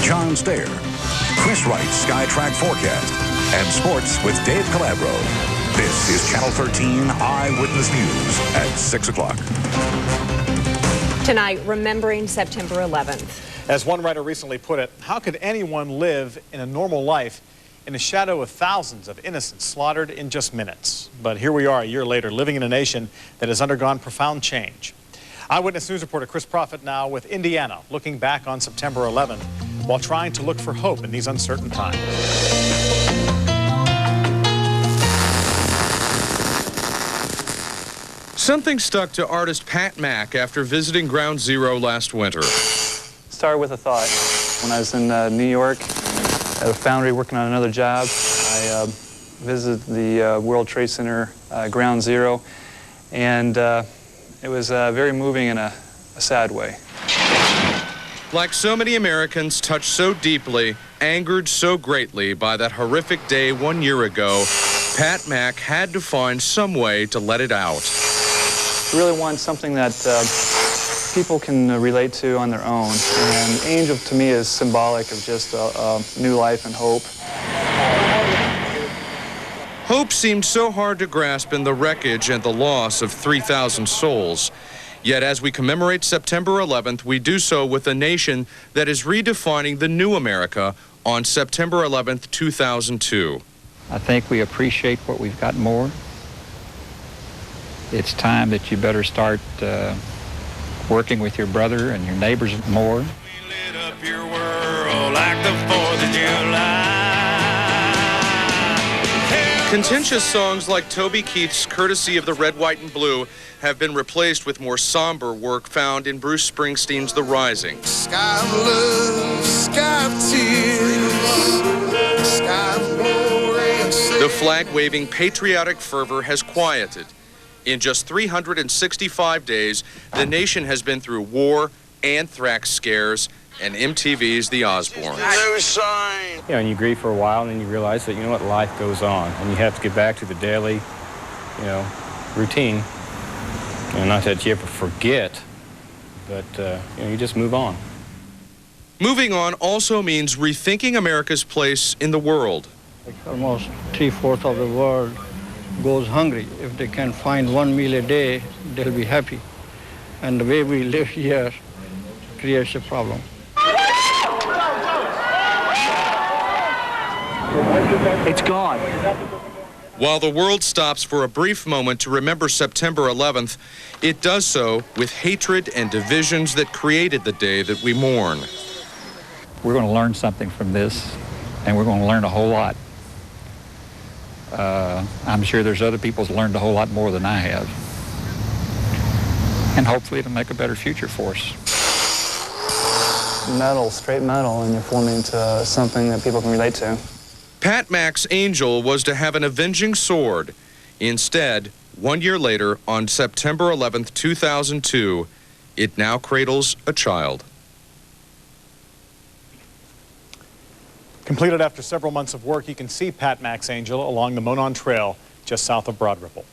John Stair, Chris Wright's SkyTrack forecast, and sports with Dave Calabro. This is Channel 13 Eyewitness News at 6 o'clock. Tonight, remembering September 11th. As one writer recently put it, how could anyone live in a normal life in the shadow of thousands of innocents slaughtered in just minutes? But here we are a year later, living in a nation that has undergone profound change. Eyewitness News reporter Chris Prophet now with Indiana, looking back on September 11th while trying to look for hope in these uncertain times. Something stuck to artist Pat Mack after visiting Ground Zero last winter. Started with a thought. When I was in New York at a foundry working on another job, I visited the World Trade Center Ground Zero, and it was very moving in a sad way. Like so many Americans touched so deeply, angered so greatly by that horrific day 1 year ago, Pat Mack had to find some way to let it out. I really want something that people can relate to on their own. And Angel, to me, is symbolic of just a new life and hope. Hope seemed so hard to grasp in the wreckage and the loss of 3,000 souls. Yet as we commemorate September 11th, we do so with a nation that is redefining the new America on September 11th, 2002. I think we appreciate what we've got more. It's time that you better start working with your brother and your neighbors more. We lit up your world like the 4th of July. Contentious songs like Toby Keith's Courtesy of the Red, White, and Blue have been replaced with more somber work found in Bruce Springsteen's The Rising. Sky of love, sky of tears, sky of glory and sin. The flag-waving patriotic fervor has quieted. In just 365 days, the nation has been through war, anthrax scares, and MTV's The Osbournes. No sign. And you grieve for a while, and then you realize that, life goes on, and you have to get back to the daily, routine. Not that you ever forget, but, you just move on. Moving on also means rethinking America's place in the world. Almost 3/4 of the world goes hungry. If they can find one meal a day, they'll be happy. And the way we live here creates a problem. It's gone. While the world stops for a brief moment to remember September 11th, it does so with hatred and divisions that created the day that we mourn. We're going to learn something from this, and we're going to learn a whole lot. I'm sure there's other people who've learned a whole lot more than I have. And hopefully it'll make a better future for us. Metal, straight metal, and you're forming into something that people can relate to. Pat Mack's angel was to have an avenging sword. Instead, 1 year later, on September 11th, 2002, it now cradles a child. Completed after several months of work, you can see Pat Mack's Angel along the Monon Trail just south of Broad Ripple.